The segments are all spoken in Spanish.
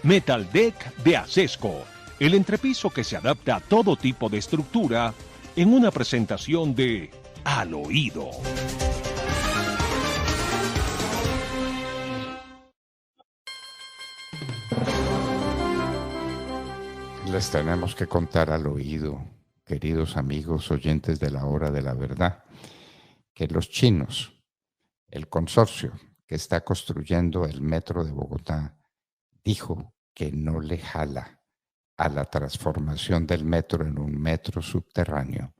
Metal Deck de Acesco, el entrepiso que se adapta a todo tipo de estructura en una presentación de Al Oído. Les tenemos que contar al oído, queridos amigos oyentes de la hora de la verdad, que los chinos, el consorcio que está construyendo el metro de Bogotá, dijo que no le jala a la transformación del metro en un metro subterráneo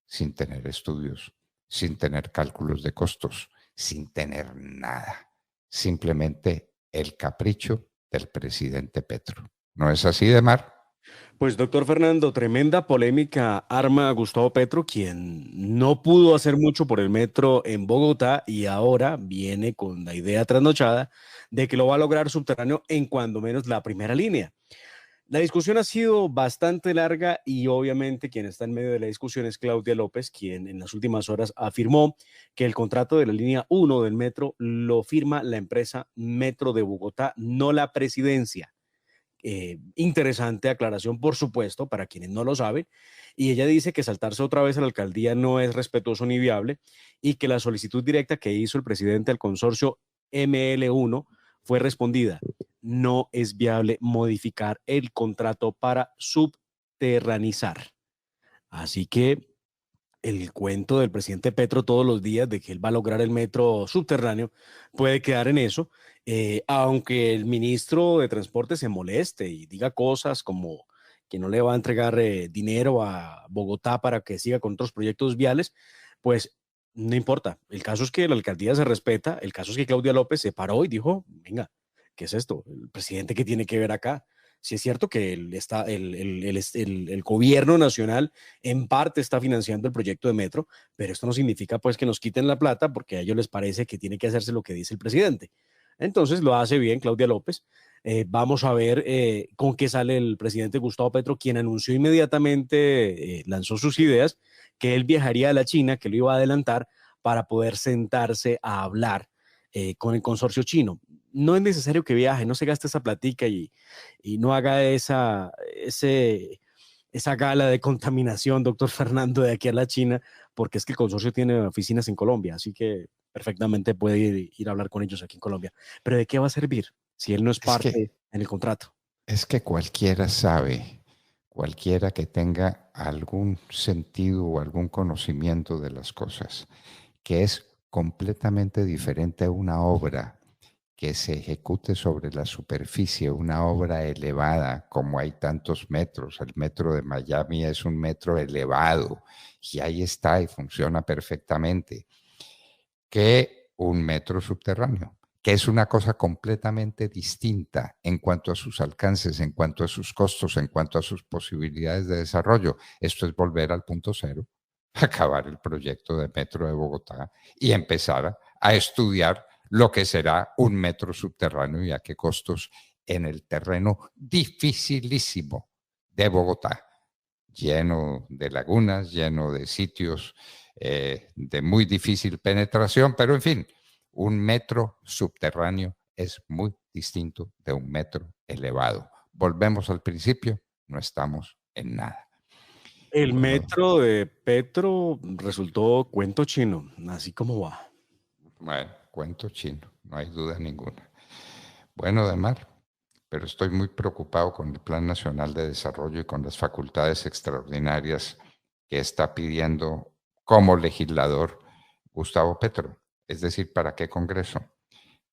sin tener estudios, sin tener cálculos de costos, sin tener nada. Simplemente el capricho del presidente Petro. ¿No es así, Demar? Pues doctor Fernando, tremenda polémica arma a Gustavo Petro, quien no pudo hacer mucho por el metro en Bogotá y ahora viene con la idea trasnochada de que lo va a lograr subterráneo en cuando menos la primera línea. La discusión ha sido bastante larga y obviamente quien está en medio de la discusión es Claudia López, quien en las últimas horas afirmó que el contrato de la línea 1 del metro lo firma la empresa Metro de Bogotá, no la presidencia. Interesante aclaración, por supuesto, para quienes no lo saben. Y ella dice que saltarse otra vez a la alcaldía no es respetuoso ni viable y que la solicitud directa que hizo el presidente al consorcio ML1 fue respondida. No es viable modificar el contrato para subterranizar. Así que el cuento del presidente Petro todos los días de que él va a lograr el metro subterráneo puede quedar en eso, aunque el ministro de Transporte se moleste y diga cosas como que no le va a entregar dinero a Bogotá para que siga con otros proyectos viales, pues no importa. El caso es que la alcaldía se respeta, el caso es que Claudia López se paró y dijo, venga, ¿qué es esto? ¿El presidente qué tiene que ver acá? Si es cierto que el gobierno nacional en parte está financiando el proyecto de metro, pero esto no significa pues que nos quiten la plata porque a ellos les parece que tiene que hacerse lo que dice el presidente. Entonces lo hace bien Claudia López. Vamos a ver con qué sale el presidente Gustavo Petro, quien anunció inmediatamente, lanzó sus ideas, que él viajaría a la China, que lo iba a adelantar para poder sentarse a hablar con el consorcio chino. No es necesario que viaje, no se gaste esa platica y no haga esa gala de contaminación, doctor Fernando, de aquí a la China, porque es que el consorcio tiene oficinas en Colombia, así que perfectamente puede ir a hablar con ellos aquí en Colombia. Pero ¿de qué va a servir si él no es Es que, parte en el contrato? es que cualquiera sabe, cualquiera que tenga algún sentido o algún conocimiento de las cosas, que es completamente diferente a una obra que se ejecute sobre la superficie, una obra elevada, como hay tantos metros. El metro de Miami es un metro elevado y ahí está y funciona perfectamente, que un metro subterráneo, que es una cosa completamente distinta en cuanto a sus alcances, en cuanto a sus costos, en cuanto a sus posibilidades de desarrollo. Esto es volver al punto cero, acabar el proyecto de metro de Bogotá y empezar a estudiar lo que será un metro subterráneo y a qué costos en el terreno dificilísimo de Bogotá, lleno de lagunas, lleno de sitios de muy difícil penetración, pero en fin, un metro subterráneo es muy distinto de un metro elevado. Volvemos al principio, no estamos en nada. El Bueno, metro de Petro resultó cuento chino, así como va. bueno, cuento chino, no hay duda ninguna. Bueno, Demar, pero estoy muy preocupado con el Plan Nacional de Desarrollo y con las facultades extraordinarias que está pidiendo como legislador Gustavo Petro. Es decir, ¿para qué Congreso?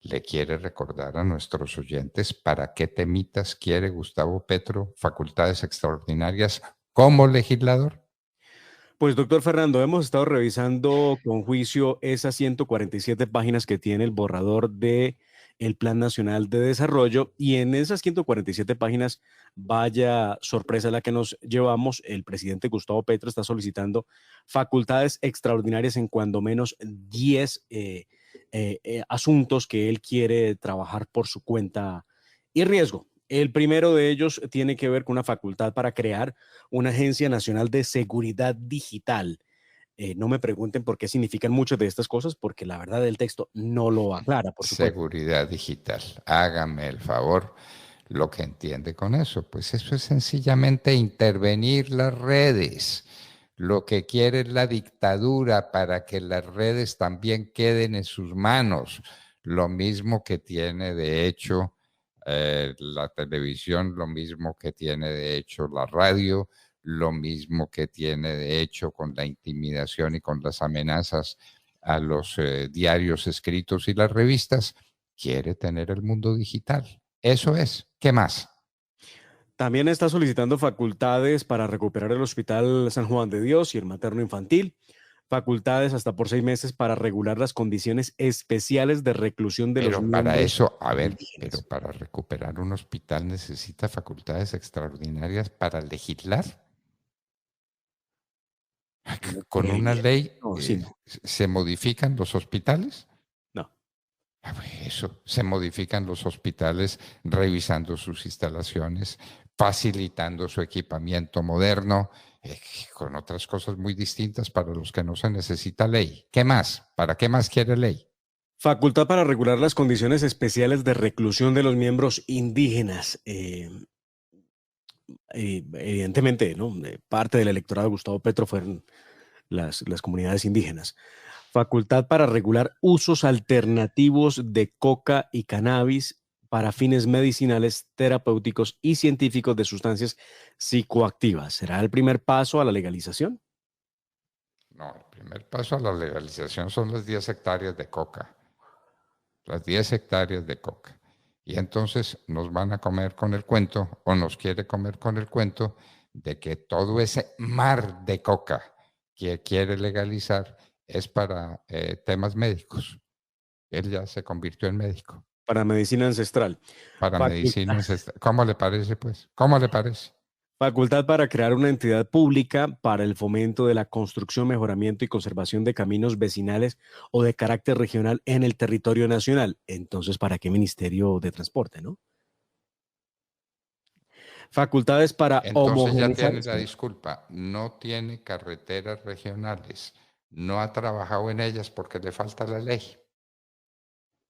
¿Le quiere recordar a nuestros oyentes para qué temitas quiere Gustavo Petro facultades extraordinarias como legislador? Pues doctor Fernando, hemos estado revisando con juicio esas 147 páginas que tiene el borrador de el Plan Nacional de Desarrollo y en esas 147 páginas, vaya sorpresa la que nos llevamos, el presidente Gustavo Petro está solicitando facultades extraordinarias en cuando menos 10 asuntos que él quiere trabajar por su cuenta y riesgo. El primero de ellos tiene que ver con una facultad para crear una Agencia Nacional de Seguridad Digital. No me pregunten por qué significan muchas de estas cosas, porque la verdad el texto no lo aclara, por supuesto. Seguridad digital. Hágame el favor. Lo que entiende con eso, pues eso es sencillamente intervenir las redes. Lo que quiere es la dictadura para que las redes también queden en sus manos. Lo mismo que tiene de hecho la televisión, lo mismo que tiene de hecho la radio, lo mismo que tiene de hecho con la intimidación y con las amenazas a los diarios escritos y las revistas, quiere tener el mundo digital. Eso es. ¿Qué más? También está solicitando facultades para recuperar el Hospital San Juan de Dios y el materno infantil, facultades hasta por 6 meses para regular las condiciones especiales de reclusión de los Pero para miembros eso, a ver, pero indígenas. para recuperar un hospital necesita facultades extraordinarias para legislar. No Con una creería. ley No, sí, no, se modifican los hospitales. no. Eso, se modifican los hospitales revisando sus instalaciones, facilitando su equipamiento moderno, con otras cosas muy distintas para los que no se necesita ley. ¿Qué más? ¿Para qué más quiere ley? Facultad para regular las condiciones especiales de reclusión de los miembros indígenas. Evidentemente, ¿no? Parte del electorado de Gustavo Petro fueron las comunidades indígenas. Facultad para regular usos alternativos de coca y cannabis para fines medicinales, terapéuticos y científicos de sustancias psicoactivas. ¿Será el primer paso a la legalización? No, el primer paso a la legalización son las 10 hectáreas de coca. Las 10 hectáreas de coca. Y entonces nos van a comer con el cuento, o nos quiere comer con el cuento, de que todo ese mar de coca que quiere legalizar es para temas médicos. Él ya se convirtió en médico. Para medicina ancestral. Para medicina Facultad, ancestral. ¿Cómo le parece, pues? ¿Cómo le parece? facultad para crear una entidad pública para el fomento de la construcción, mejoramiento y conservación de caminos vecinales o de carácter regional en el territorio nacional. Entonces, ¿para qué Ministerio de Transporte, no? Facultades para Entonces ya homogeneizar. tiene la disculpa. No tiene carreteras regionales. No ha trabajado en ellas porque le falta la ley.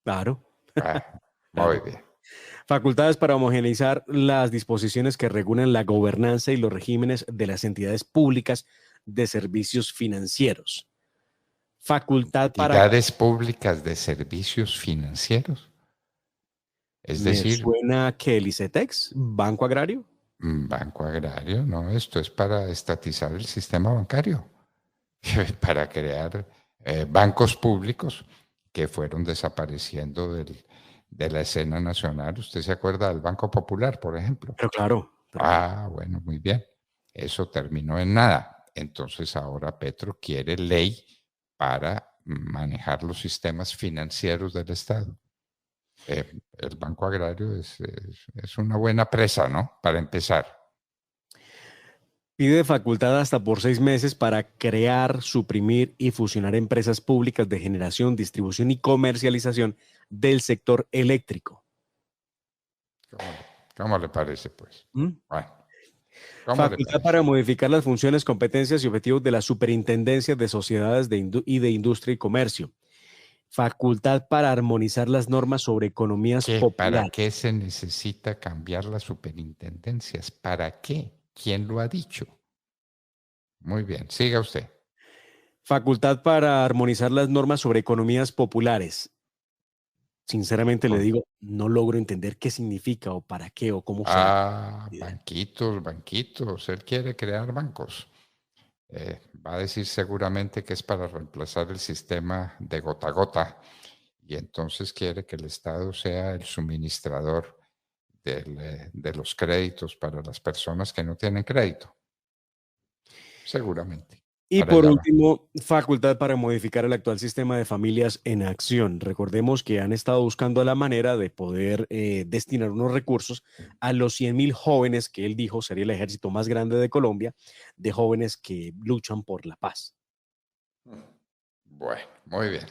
Claro, Muy claro. bien. Facultades para homogeneizar las disposiciones que regulan la gobernanza y los regímenes de las entidades públicas de servicios financieros. Facultad para... Entidades públicas de servicios financieros. Es ¿Me decir, suena que el ICETEX, Banco Agrario? banco agrario, no, esto es para estatizar el sistema bancario, para crear bancos públicos que fueron desapareciendo de la escena nacional. ¿Usted se acuerda del Banco Popular, por ejemplo? Pero claro, Bueno, muy bien. Eso terminó en nada. Entonces ahora Petro quiere ley para manejar los sistemas financieros del Estado. El Banco Agrario es una buena presa, ¿no? Para empezar. pide facultad hasta por 6 meses para crear, suprimir y fusionar empresas públicas de generación, distribución y comercialización del sector eléctrico. ¿Cómo le parece, pues? ¿Mm? Bueno, ¿cómo le Facultad parece? para modificar las funciones, competencias y objetivos de la Superintendencia de Sociedades y de Industria y Comercio. Facultad para armonizar las normas sobre economías ¿Para qué populares. se necesita cambiar las superintendencias? ¿Para qué? ¿Quién lo ha dicho? Muy bien, siga usted. Facultad para armonizar las normas sobre economías populares. Sinceramente le digo, no logro entender qué significa o para qué o cómo será. Banquitos, banquitos. Él quiere crear bancos. Va a decir seguramente que es para reemplazar el sistema de gota a gota y entonces quiere que el Estado sea el suministrador de los créditos para las personas que no tienen crédito. Seguramente. Y Para por allá va. último, facultad para modificar el actual sistema de familias en acción. Recordemos que han estado buscando la manera de poder destinar unos recursos a los 100.000 jóvenes que él dijo sería el ejército más grande de Colombia, de jóvenes que luchan por la paz. Bueno, muy bien.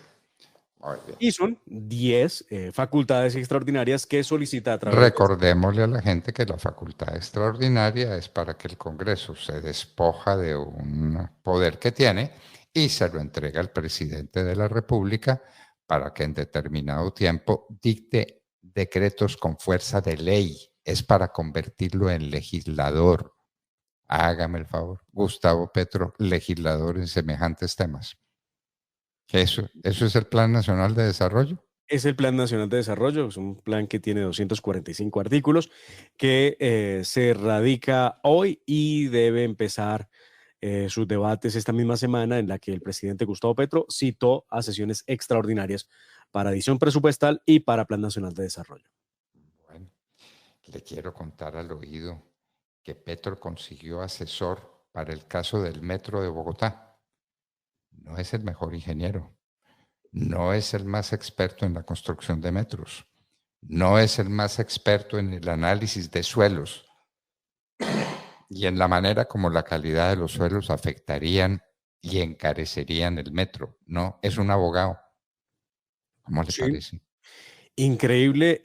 Muy bien. Y son 10 facultades extraordinarias que solicita a través de... Recordémosle a la gente que la facultad extraordinaria es para que el Congreso se despoja de un poder que tiene y se lo entrega al presidente de la República para que en determinado tiempo dicte decretos con fuerza de ley. Es para convertirlo en legislador. Hágame el favor, Gustavo Petro, legislador en semejantes temas. ¿Eso es el Plan Nacional de Desarrollo? Es el Plan Nacional de Desarrollo, es un plan que tiene 245 artículos, que se radica hoy y debe empezar sus debates esta misma semana, en la que el presidente Gustavo Petro citó a sesiones extraordinarias para edición presupuestal y para Plan Nacional de Desarrollo. Bueno, le quiero contar al oído que Petro consiguió asesor para el caso del metro de Bogotá. No es el mejor ingeniero, no es el más experto en la construcción de metros, no es el más experto en el análisis de suelos y en la manera como la calidad de los suelos afectarían y encarecerían el metro. No, es un abogado. ¿Cómo le Sí. parece? Increíble,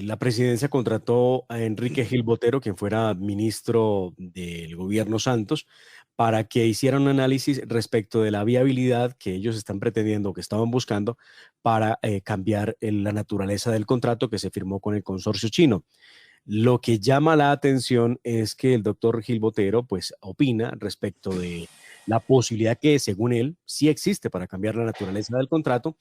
la presidencia contrató a Enrique Gil Botero, quien fuera ministro del gobierno Santos, para que hiciera un análisis respecto de la viabilidad que ellos están pretendiendo, que estaban buscando, para cambiar la naturaleza del contrato que se firmó con el consorcio chino. Lo que llama la atención es que el doctor Gil Botero pues opina respecto de la posibilidad que, según él, sí existe para cambiar la naturaleza del contrato,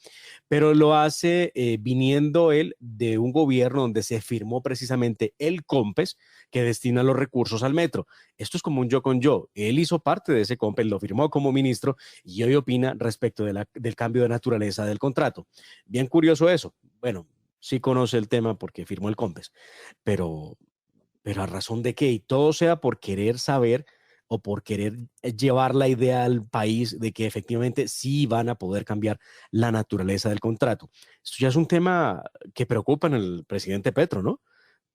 pero lo hace viniendo él de un gobierno donde se firmó precisamente el COMPES que destina los recursos al metro. Esto es como un yo con yo. Él hizo parte de ese COMPES, lo firmó como ministro y hoy opina respecto del cambio de naturaleza del contrato. Bien curioso eso. Bueno, sí conoce el tema porque firmó el COMPES, pero, pero a razón de qué, y todo sea por querer saber o por querer llevar la idea al país de que efectivamente sí van a poder cambiar la naturaleza del contrato. Esto ya es un tema que preocupa en el presidente Petro, ¿no?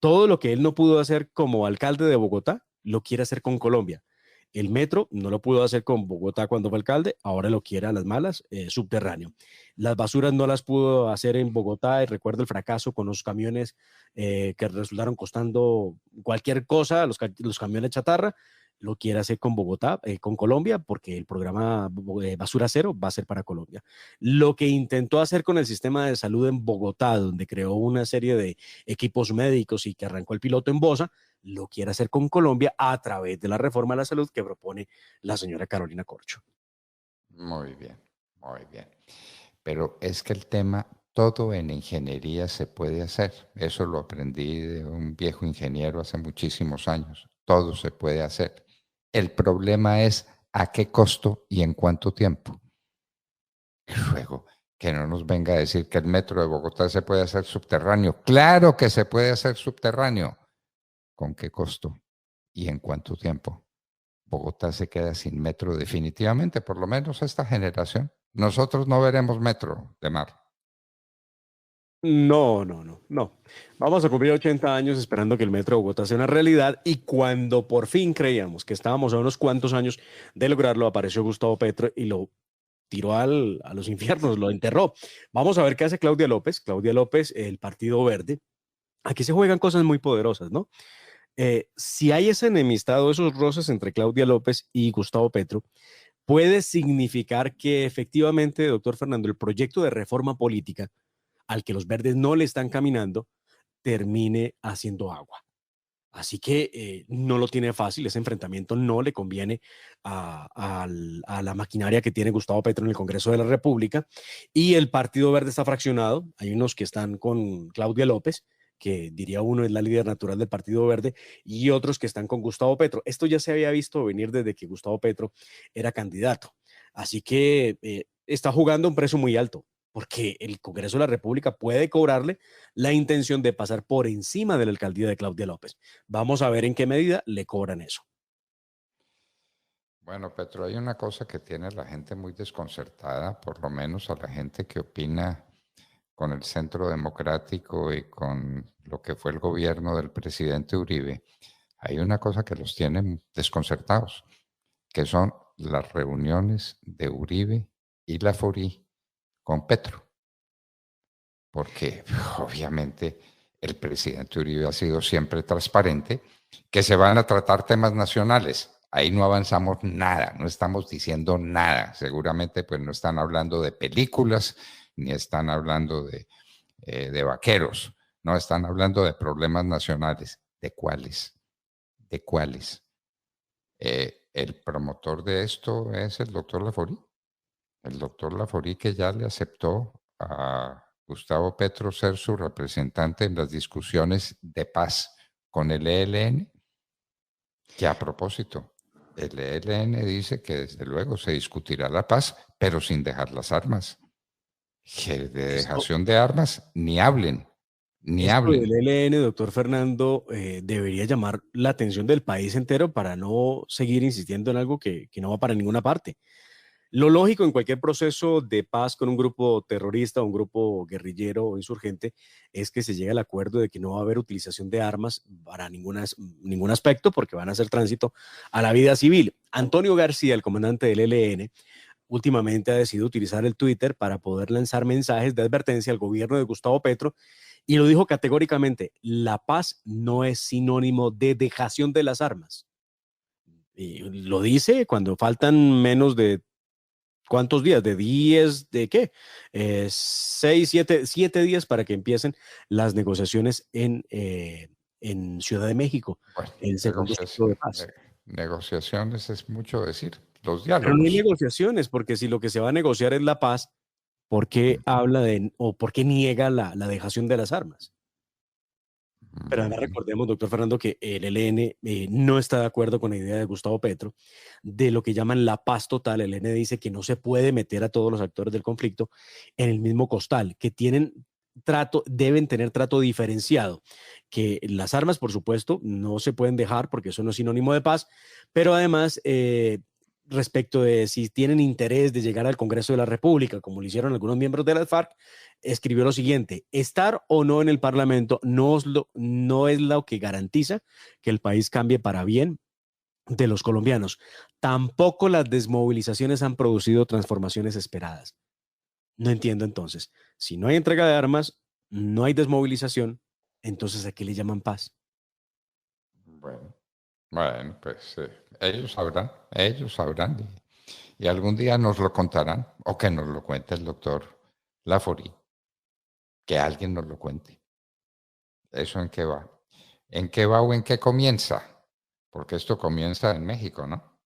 Todo lo que él no pudo hacer como alcalde de Bogotá, lo quiere hacer con Colombia. El metro no lo pudo hacer con Bogotá cuando fue alcalde, ahora lo quiere a las malas, subterráneo. Las basuras no las pudo hacer en Bogotá, y recuerdo el fracaso con los camiones que resultaron costando cualquier cosa, los camiones chatarra, lo quiere hacer con Bogotá, con Colombia, porque el programa Basura Cero va a ser para Colombia. Lo que intentó hacer con el sistema de salud en Bogotá, donde creó una serie de equipos médicos y que arrancó el piloto en Bosa, lo quiere hacer con Colombia a través de la reforma a la salud que propone la señora Carolina Corcho. Muy bien, muy bien. Pero es que el tema, todo en ingeniería se puede hacer. Eso lo aprendí de un viejo ingeniero hace muchísimos años. Todo se puede hacer. El problema es a qué costo y en cuánto tiempo. Y luego, que no nos venga a decir que el metro de Bogotá se puede hacer subterráneo. Claro que se puede hacer subterráneo. ¿Con qué costo y en cuánto tiempo? Bogotá se queda sin metro definitivamente, por lo menos esta generación. Nosotros no veremos metro de mar. No, no, no, no. Vamos a cumplir 80 años esperando que el Metro de Bogotá sea una realidad y cuando por fin creíamos que estábamos a unos cuantos años de lograrlo, apareció Gustavo Petro y lo tiró a los infiernos, lo enterró. Vamos a ver qué hace Claudia López. Claudia López, el Partido Verde. Aquí se juegan cosas muy poderosas, ¿no? Si hay esa enemistad o esos roces entre Claudia López y Gustavo Petro, puede significar que efectivamente, doctor Fernando, el proyecto de reforma política al que los verdes no le están caminando, termine haciendo agua. Así que no lo tiene fácil, ese enfrentamiento no le conviene a la maquinaria que tiene Gustavo Petro en el Congreso de la República y el Partido Verde está fraccionado, hay unos que están con Claudia López, que diría uno es la líder natural del Partido Verde, y otros que están con Gustavo Petro. Esto ya se había visto venir desde que Gustavo Petro era candidato, así que está jugando a un precio muy alto porque el Congreso de la República puede cobrarle la intención de pasar por encima de la alcaldía de Claudia López. Vamos a ver en qué medida le cobran eso. Bueno, Petro, hay una cosa que tiene la gente muy desconcertada, por lo menos a la gente que opina con el Centro Democrático y con lo que fue el gobierno del presidente Uribe. Hay una cosa que los tiene desconcertados, que son las reuniones de Uribe y la FORI con Petro. Porque obviamente el presidente Uribe ha sido siempre transparente, que se van a tratar temas nacionales. ahí no avanzamos nada, no estamos diciendo nada. Seguramente pues no están hablando de películas, ni están hablando de vaqueros, no están hablando de problemas nacionales. ¿De cuáles? ¿De cuáles? El promotor de esto es el doctor Laforí. El doctor Laforí, que ya le aceptó a Gustavo Petro ser su representante en las discusiones de paz con el ELN, que a propósito, el ELN dice que desde luego se discutirá la paz, pero sin dejar las armas. Que de Esto, dejación de armas ni hablen, ni esto del hablen. ELN, doctor Fernando, debería llamar la atención del país entero para no seguir insistiendo en algo que no va para ninguna parte. Lo lógico en cualquier proceso de paz con un grupo terrorista, un grupo guerrillero o insurgente, es que se llegue al acuerdo de que no va a haber utilización de armas para ningún aspecto, porque van a hacer tránsito a la vida civil. Antonio García, el comandante del ELN, últimamente ha decidido utilizar el Twitter para poder lanzar mensajes de advertencia al gobierno de Gustavo Petro y lo dijo categóricamente: la paz no es sinónimo de dejación de las armas. Y lo dice cuando faltan menos de ¿cuántos días? ¿De 10? ¿De qué? 6, 7 días para que empiecen las negociaciones en Ciudad de México, Bueno, el segundo ciclo de paz. negociaciones es mucho decir, los Pero no hay diálogos. negociaciones, porque si lo que se va a negociar es la paz, ¿por qué habla de o por qué niega la dejación de las armas? Pero además Bueno, recordemos, doctor Fernando, que el ELN no está de acuerdo con la idea de Gustavo Petro de lo que llaman la paz total. El ELN dice que no se puede meter a todos los actores del conflicto en el mismo costal, que tienen trato, deben tener trato diferenciado, que las armas, por supuesto, no se pueden dejar porque eso no es sinónimo de paz, pero además respecto de si tienen interés de llegar al Congreso de la República, como lo hicieron algunos miembros de las FARC, escribió lo siguiente: estar o no en el Parlamento no es lo que garantiza que el país cambie para bien de los colombianos. Tampoco las desmovilizaciones han producido transformaciones esperadas. No entiendo entonces, si no hay entrega de armas, no hay desmovilización, entonces ¿a qué le llaman paz? bueno, bueno, pues ellos sabrán y algún día nos lo contarán o que nos lo cuente el doctor Laforí, que alguien nos lo cuente. ¿Eso en qué va? ¿En qué va o en qué comienza? Porque esto comienza en México, ¿no?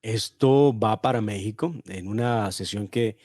Esto va para México en una sesión que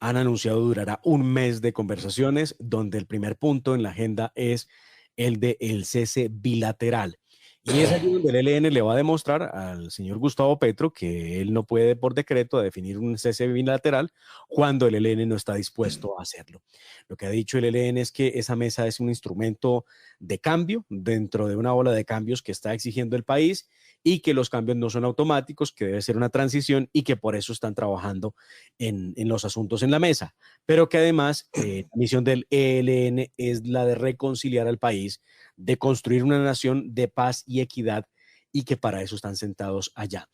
han anunciado durará un mes de conversaciones, donde el primer punto en la agenda es el de el cese bilateral. Y es allí donde el ELN le va a demostrar al señor Gustavo Petro que él no puede por decreto definir un cese bilateral cuando el ELN no está dispuesto a hacerlo. Lo que ha dicho el ELN es que esa mesa es un instrumento de cambio dentro de una ola de cambios que está exigiendo el país y que los cambios no son automáticos, que debe ser una transición y que por eso están trabajando en los asuntos en la mesa, pero que además la misión del ELN es la de reconciliar al país, de construir una nación de paz y equidad y que para eso están sentados allá.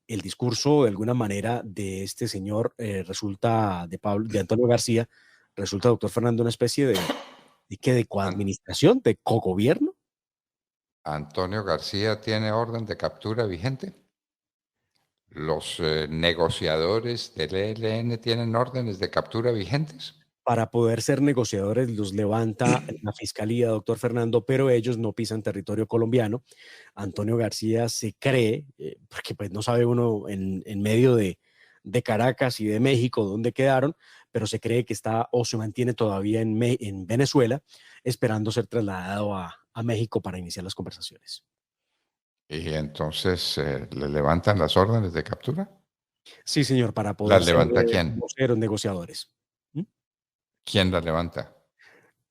El discurso, de alguna manera, de este señor resulta, de Antonio García, resulta, doctor Fernando, una especie de An- coadministración, de cogobierno. Antonio García tiene orden de captura vigente. Los negociadores del ELN tienen órdenes de captura vigentes. Para poder ser negociadores los levanta la fiscalía, doctor Fernando, pero ellos no pisan territorio colombiano. Antonio García se cree, porque pues no sabe uno en medio de Caracas y de México dónde quedaron, pero se cree que está o se mantiene todavía en Venezuela, esperando ser trasladado a México para iniciar las conversaciones. Y entonces le levantan las órdenes de captura. Sí, señor, para ¿Las poder ser levanta quién? voceros negociadores. ¿Mm? ¿Quién las levanta?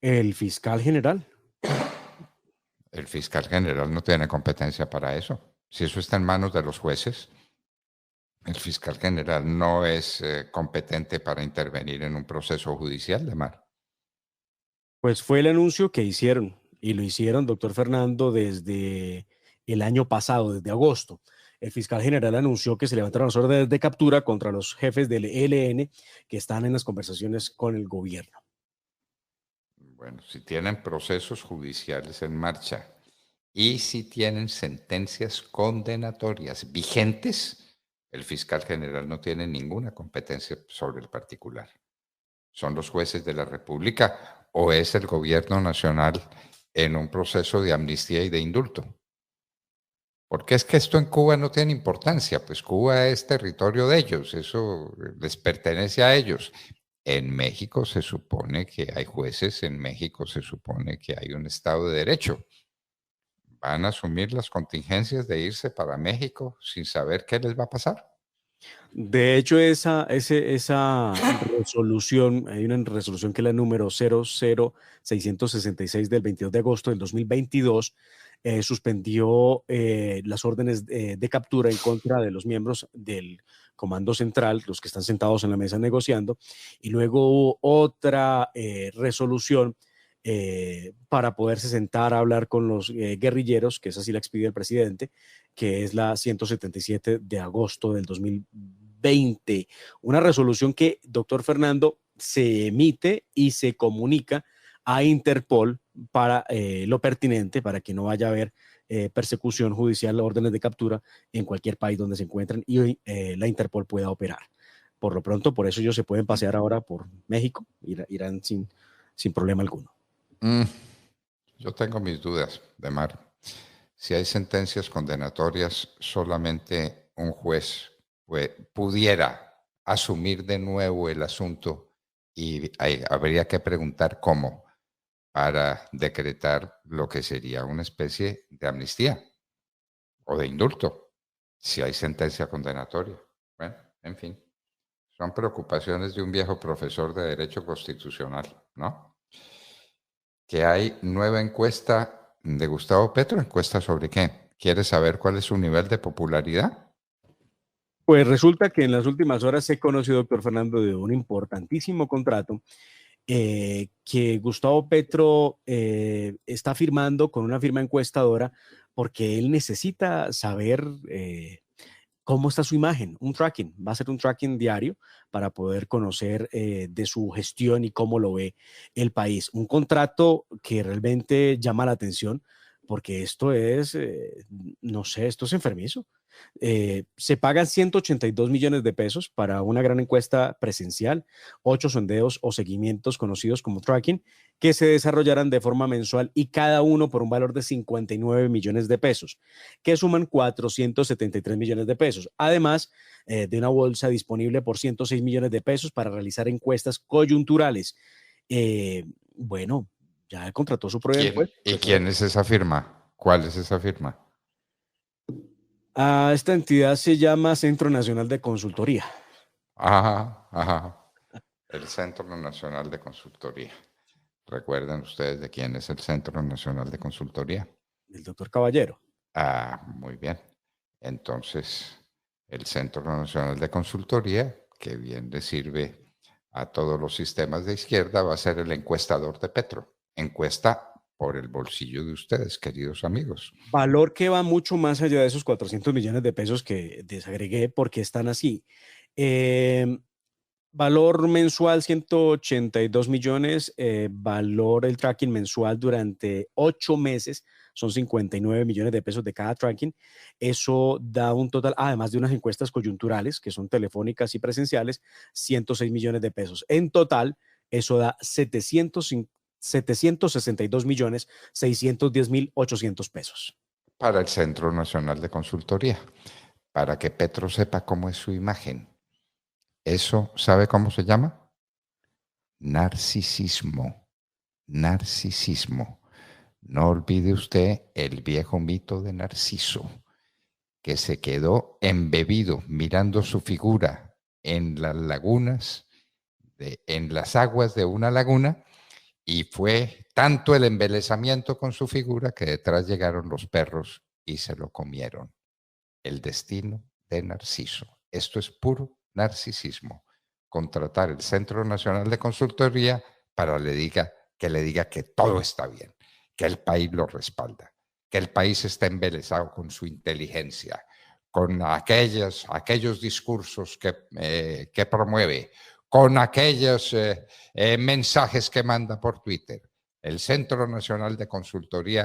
El fiscal general. El fiscal general no tiene competencia para eso. Si eso está en manos de los jueces, el fiscal general no es competente para intervenir en un proceso judicial de mar. Pues fue el anuncio que hicieron y lo hicieron, doctor Fernando, desde el año pasado, desde agosto. El fiscal general anunció que se levantaron las órdenes de captura contra los jefes del ELN que están en las conversaciones con el gobierno. Bueno, si tienen procesos judiciales en marcha y si tienen sentencias condenatorias vigentes, el fiscal general no tiene ninguna competencia sobre el particular. Son los jueces de la República o es el gobierno nacional en un proceso de amnistía y de indulto. Porque es que esto en Cuba no tiene importancia, pues Cuba es territorio de ellos, eso les pertenece a ellos. En México se supone que hay jueces, en México se supone que hay un Estado de Derecho. ¿Van a asumir las contingencias de irse para México sin saber qué les va a pasar? De hecho, esa resolución, hay una resolución que es la número 00666 del 22 de agosto del 2022, suspendió las órdenes de captura en contra de los miembros del Comando Central, los que están sentados en la mesa negociando, y luego hubo otra resolución para poderse sentar a hablar con los guerrilleros, que esa sí la expidió el presidente, que es la 177 de agosto del 2020. Una resolución que, doctor Fernando, se emite y se comunica a Interpol para lo pertinente, para que no vaya a haber persecución judicial, órdenes de captura en cualquier país donde se encuentren y la Interpol pueda operar. Por lo pronto, por eso ellos se pueden pasear ahora por México, irán sin problema alguno. Yo tengo mis dudas, Demar. Si hay sentencias condenatorias, solamente un juez pudiera asumir de nuevo el asunto y habría que preguntar cómo para decretar lo que sería una especie de amnistía o de indulto, si hay sentencia condenatoria. Bueno, en fin, son preocupaciones de un viejo profesor de Derecho Constitucional, ¿no? Que hay nueva encuesta de Gustavo Petro. ¿Encuesta sobre qué? ¿Quieres saber cuál es su nivel de popularidad? Pues resulta que en las últimas horas he conocido, doctor Fernando, de un importantísimo contrato que Gustavo Petro está firmando con una firma encuestadora porque él necesita saber cómo está su imagen, un tracking, va a ser un tracking diario para poder conocer de su gestión y cómo lo ve el país. Un contrato que realmente llama la atención porque esto es, no sé, esto es enfermizo. Se pagan 182 millones de pesos para una gran encuesta presencial, 8 sondeos o seguimientos conocidos como tracking, que se desarrollarán de forma mensual y cada uno por un valor de 59 millones de pesos, que suman 473 millones de pesos. Además de una bolsa disponible por 106 millones de pesos para realizar encuestas coyunturales. Bueno, ya contrató su propia encuesta. ¿Y quién es esa firma? ¿Cuál es esa firma? Esta entidad se llama Centro Nacional de Consultoría. Ajá. El Centro Nacional de Consultoría. ¿Recuerdan ustedes de quién es el Centro Nacional de Consultoría? El doctor Caballero. Muy bien. Entonces, el Centro Nacional de Consultoría, que bien le sirve a todos los sistemas de izquierda, va a ser el encuestador de Petro. Encuesta por el bolsillo de ustedes, queridos amigos. Valor que va mucho más allá de esos 400 millones de pesos que desagregué porque están así. Valor mensual 182 millones, valor el tracking mensual durante 8 meses son 59 millones de pesos de cada tracking. Eso da un total, además de unas encuestas coyunturales que son telefónicas y presenciales, 106 millones de pesos. En total, eso da 762 millones 610 mil 800 pesos. Para el Centro Nacional de Consultoría, para que Petro sepa cómo es su imagen. ¿Eso sabe cómo se llama? Narcisismo. Narcisismo. No olvide usted el viejo mito de Narciso, que se quedó embebido mirando su figura en las lagunas, en las aguas de una laguna, y fue tanto el embelesamiento con su figura que detrás llegaron los perros y se lo comieron. El destino de Narciso. Esto es puro narcisismo. Contratar el Centro Nacional de Consultoría para que le diga que todo está bien, que el país lo respalda, que el país está embelesado con su inteligencia, con aquellos discursos que promueve, con aquellos mensajes que manda por Twitter. El Centro Nacional de Consultoría